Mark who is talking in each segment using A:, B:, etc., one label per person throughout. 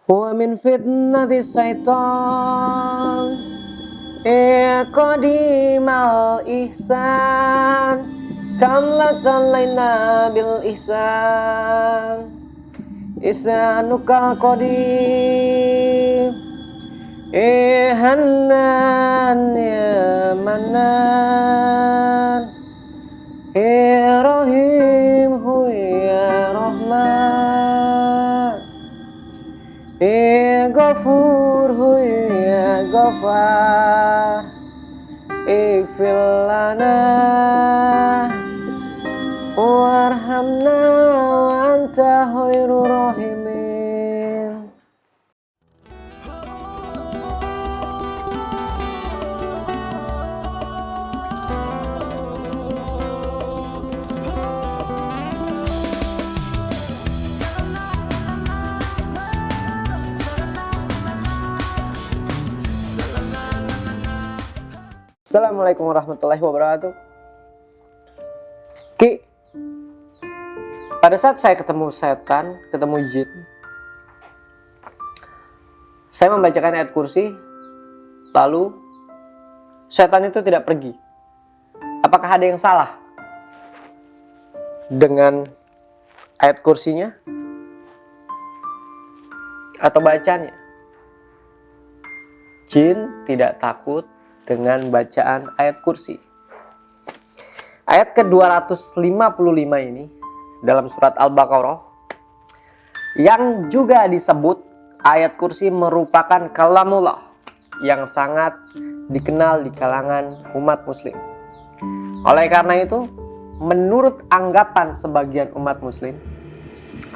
A: wa min fitnati syaitan qadimal ihsan kamlatan laina bil ihsan ihsanukal qadim Hanan ya Manan Rahim hu ya Rahman Ghafur hu ya Ghafar Ighfir lana warhamna wa anta khairur rahimin. Assalamualaikum warahmatullahi wabarakatuh. Ki, pada saat saya ketemu setan, ketemu jin, saya membacakan ayat kursi, lalu setan itu tidak pergi. Apakah ada yang salah dengan ayat kursinya atau bacanya? Jin tidak takut dengan bacaan ayat kursi. Ayat ke-255 ini dalam surat Al-Baqarah yang juga disebut ayat kursi merupakan kalamullah yang sangat dikenal di kalangan umat muslim. Oleh karena itu, menurut anggapan sebagian umat muslim,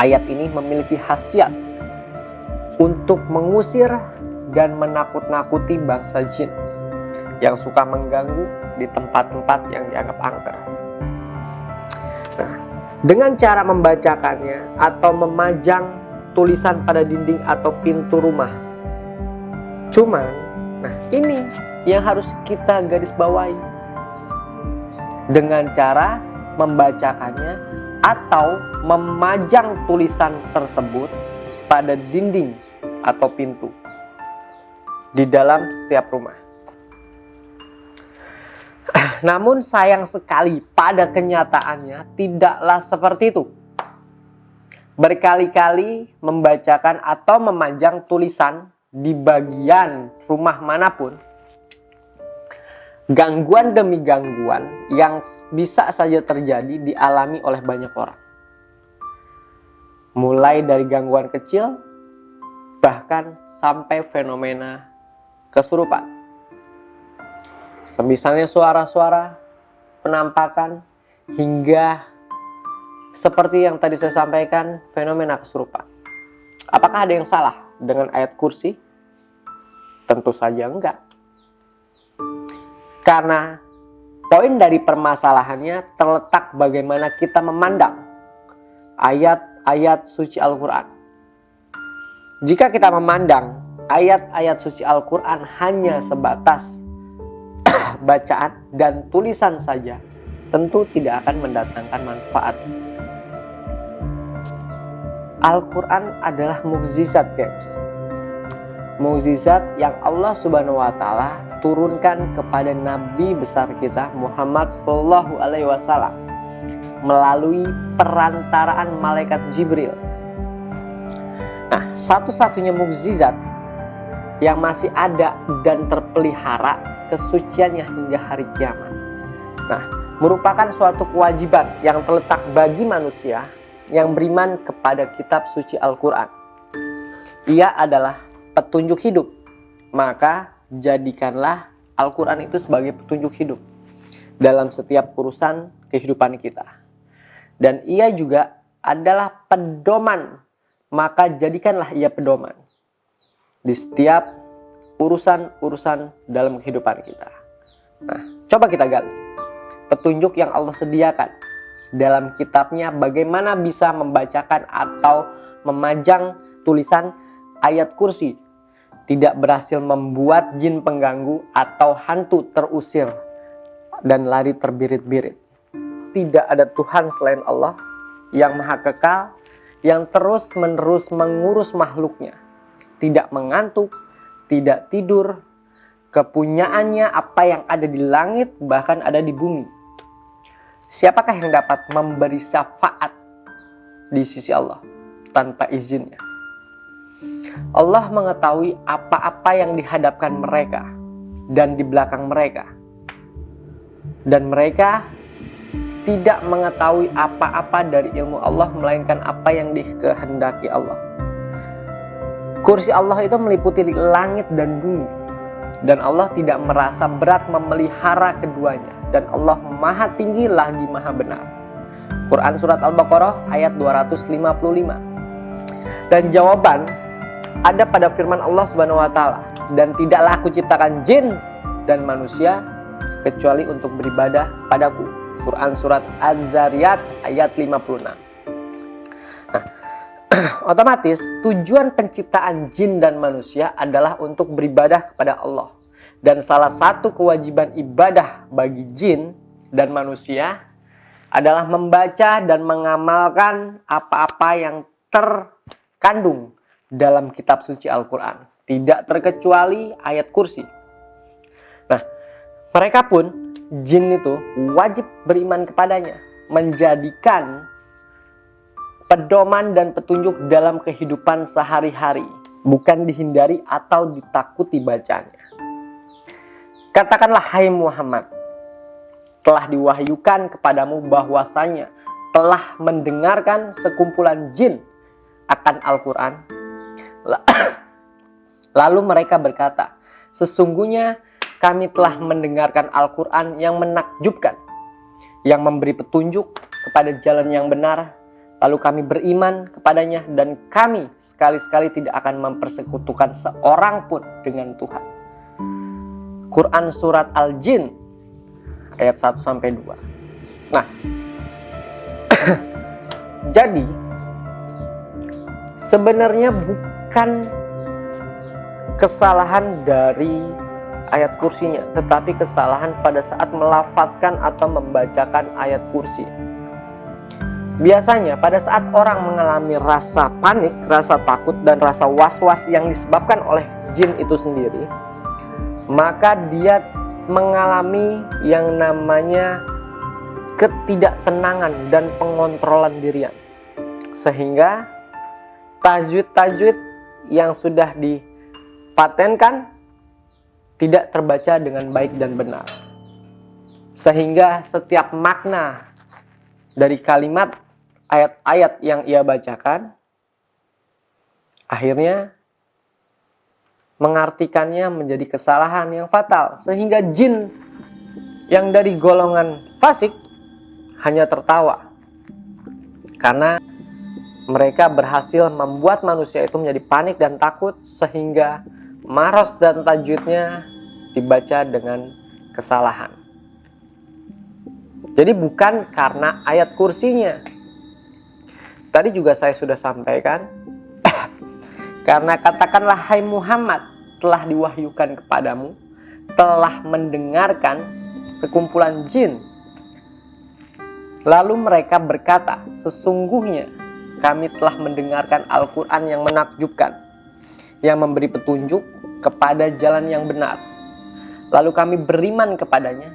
A: ayat ini memiliki khasiat untuk mengusir dan menakut-nakuti bangsa jin yang suka mengganggu di tempat-tempat yang dianggap angker. Nah, dengan cara membacakannya atau memajang tulisan pada dinding atau pintu rumah. Cuman, nah ini yang harus kita garis bawahi. Dengan cara membacakannya atau memajang tulisan tersebut pada dinding atau pintu di dalam setiap rumah. Namun sayang sekali pada kenyataannya tidaklah seperti itu. Berkali-kali membacakan atau memajang tulisan di bagian rumah manapun, gangguan demi gangguan yang bisa saja terjadi dialami oleh banyak orang. Mulai dari gangguan kecil, bahkan sampai fenomena kesurupan. Semisalnya suara-suara, penampakan, hingga seperti yang tadi saya sampaikan, fenomena kesurupan. Apakah ada yang salah dengan ayat kursi? Tentu saja enggak. Karena poin dari permasalahannya terletak bagaimana kita memandang ayat-ayat suci Al-Quran. Jika kita memandang ayat-ayat suci Al-Quran hanya sebatas bacaan dan tulisan saja, tentu tidak akan mendatangkan manfaat. Al-Quran adalah mukjizat, guys. Mukjizat yang Allah Subhanahu wa Ta'ala turunkan kepada Nabi besar kita Muhammad Sallallahu Alaihi Wasallam melalui perantaraan malaikat Jibril. Nah, satu-satunya mukjizat yang masih ada dan terpelihara kesuciannya hingga hari kiamat. Nah, merupakan suatu kewajiban yang terletak bagi manusia yang beriman kepada kitab suci Al-Quran. Ia adalah petunjuk hidup. Maka jadikanlah Al-Quran itu sebagai petunjuk hidup dalam setiap urusan kehidupan kita. Dan ia juga adalah pedoman. Maka jadikanlah ia pedoman di setiap urusan-urusan dalam kehidupan kita. Nah, coba kita gali petunjuk yang Allah sediakan dalam kitabnya, bagaimana bisa membacakan atau memajang tulisan ayat kursi tidak berhasil membuat jin pengganggu atau hantu terusir dan lari terbirit-birit. Tidak ada Tuhan selain Allah yang maha kekal, yang terus-menerus mengurus makhluknya, tidak mengantuk, tidak tidur. Kepunyaannya apa yang ada di langit, bahkan ada di bumi. Siapakah yang dapat memberi syafaat di sisi Allah tanpa izinnya? Allah mengetahui apa-apa yang dihadapkan mereka dan di belakang mereka. Dan mereka tidak mengetahui apa-apa dari ilmu Allah melainkan apa yang dikehendaki Allah. Kursi Allah itu meliputi langit dan bumi. Dan Allah tidak merasa berat memelihara keduanya. Dan Allah maha tinggi lagi maha benar. Quran Surat Al-Baqarah ayat 255. Dan jawaban ada pada firman Allah Subhanahu wa Ta'ala, dan tidaklah aku ciptakan jin dan manusia kecuali untuk beribadah padaku. Quran Surat Az-Zariyat ayat 56. Nah, otomatis tujuan penciptaan jin dan manusia adalah untuk beribadah kepada Allah. Dan salah satu kewajiban ibadah bagi jin dan manusia adalah membaca dan mengamalkan apa-apa yang terkandung dalam kitab suci Al-Quran. Tidak terkecuali ayat kursi. Nah, mereka pun, jin itu wajib beriman kepadanya, menjadikan pedoman dan petunjuk dalam kehidupan sehari-hari, bukan dihindari atau ditakuti bacanya. Katakanlah, hai Muhammad, telah diwahyukan kepadamu bahwasanya telah mendengarkan sekumpulan jin akan Al-Quran. Lalu mereka berkata, sesungguhnya kami telah mendengarkan Al-Quran yang menakjubkan, yang memberi petunjuk kepada jalan yang benar. Lalu kami beriman kepadanya dan kami sekali-sekali tidak akan mempersekutukan seorang pun dengan Tuhan. Quran Surat Al-Jin ayat 1-2. Nah, jadi sebenarnya bukan kesalahan dari ayat kursinya, tetapi kesalahan pada saat melafazkan atau membacakan ayat kursi. Biasanya pada saat orang mengalami rasa panik, rasa takut, dan rasa was-was yang disebabkan oleh jin itu sendiri, maka dia mengalami yang namanya ketidaktenangan dan pengontrolan dirian. Sehingga tajwid-tajwid yang sudah dipatenkan tidak terbaca dengan baik dan benar. Sehingga setiap makna dari kalimat ayat-ayat yang ia bacakan akhirnya mengartikannya menjadi kesalahan yang fatal, sehingga jin yang dari golongan fasik hanya tertawa karena mereka berhasil membuat manusia itu menjadi panik dan takut, sehingga maros dan tajwidnya dibaca dengan kesalahan. Jadi bukan karena ayat kursinya. Tadi juga saya sudah sampaikan, karena katakanlah, hai Muhammad, telah diwahyukan kepadamu, telah mendengarkan sekumpulan jin. Lalu mereka berkata, sesungguhnya kami telah mendengarkan Al-Quran yang menakjubkan, yang memberi petunjuk kepada jalan yang benar. Lalu kami beriman kepadanya,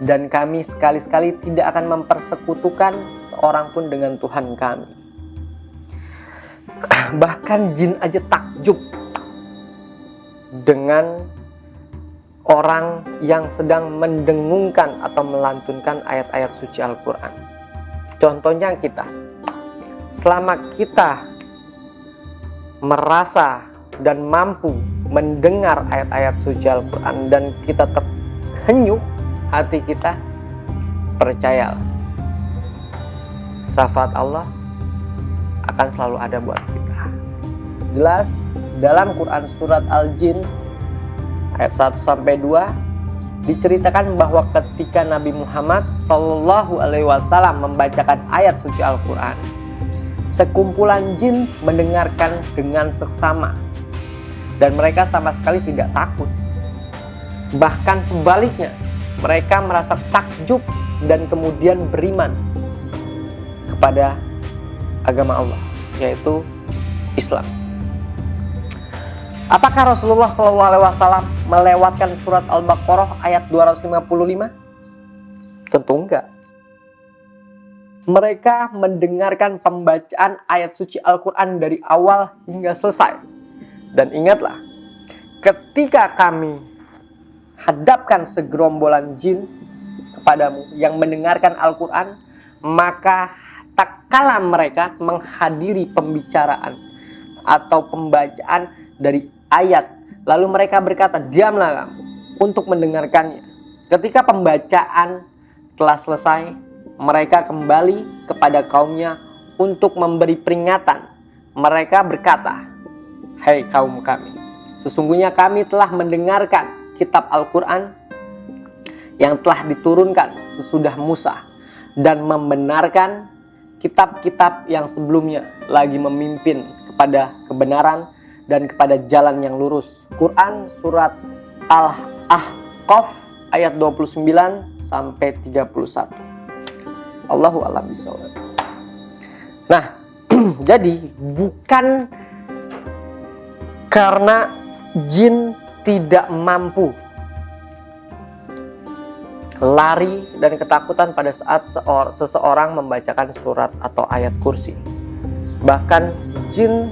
A: dan kami sekali-sekali tidak akan mempersekutukan seorang pun dengan Tuhan kami. Bahkan jin aja takjub dengan orang yang sedang mendengungkan atau melantunkan ayat-ayat suci Al-Quran. Contohnya kita, selama kita merasa dan mampu mendengar ayat-ayat suci Al-Quran dan kita terhenyuk hati kita, percayalah, syafaat Allah akan selalu ada buat kita. Jelas dalam Quran Surat Al-Jin ayat 1-2 diceritakan bahwa ketika Nabi Muhammad SAW membacakan ayat suci Al-Quran, sekumpulan jin mendengarkan dengan seksama dan mereka sama sekali tidak takut. Bahkan sebaliknya, mereka merasa takjub dan kemudian beriman kepada agama Allah, yaitu Islam. Apakah Rasulullah SAW melewatkan surat Al-Baqarah ayat 255? Tentu enggak. Mereka mendengarkan pembacaan ayat suci Al-Quran dari awal hingga selesai. Dan ingatlah, ketika kami hadapkan segerombolan jin kepadamu yang mendengarkan Al-Quran, maka tak kala mereka menghadiri pembicaraan atau pembacaan dari ayat, lalu mereka berkata, diamlah kamu untuk mendengarkannya. Ketika pembacaan telah selesai, mereka kembali kepada kaumnya untuk memberi peringatan. Mereka berkata, hai kaum kami, sesungguhnya kami telah mendengarkan kitab Al-Quran yang telah diturunkan sesudah Musa dan membenarkan kitab-kitab yang sebelumnya lagi memimpin kepada kebenaran dan kepada jalan yang lurus. Quran surat Al-Ahqaf ayat 29 sampai 31. Allahu a'lam bishawab. Nah, jadi bukan karena jin tidak mampu lari dan ketakutan pada saat seseorang membacakan surat atau ayat kursi. Bahkan jin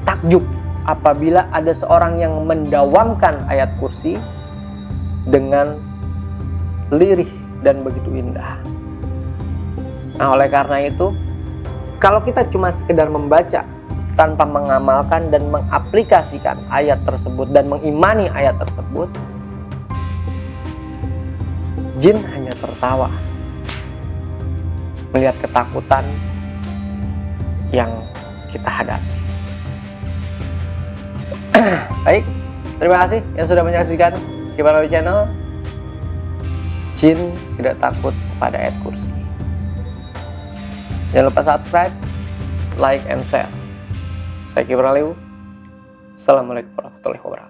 A: takjub apabila ada seorang yang mendawamkan ayat kursi dengan lirih dan begitu indah. Nah, oleh karena itu, kalau kita cuma sekedar membaca tanpa mengamalkan dan mengaplikasikan ayat tersebut dan mengimani ayat tersebut, jin hanya tertawa melihat ketakutan yang kita hadapi. Baik, terima kasih yang sudah menyaksikan Kibarnawi Channel. Jin tidak takut kepada ayat kursi. Jangan lupa subscribe, like, and share. Saya Kibarnawi. Assalamualaikum warahmatullahi wabarakatuh.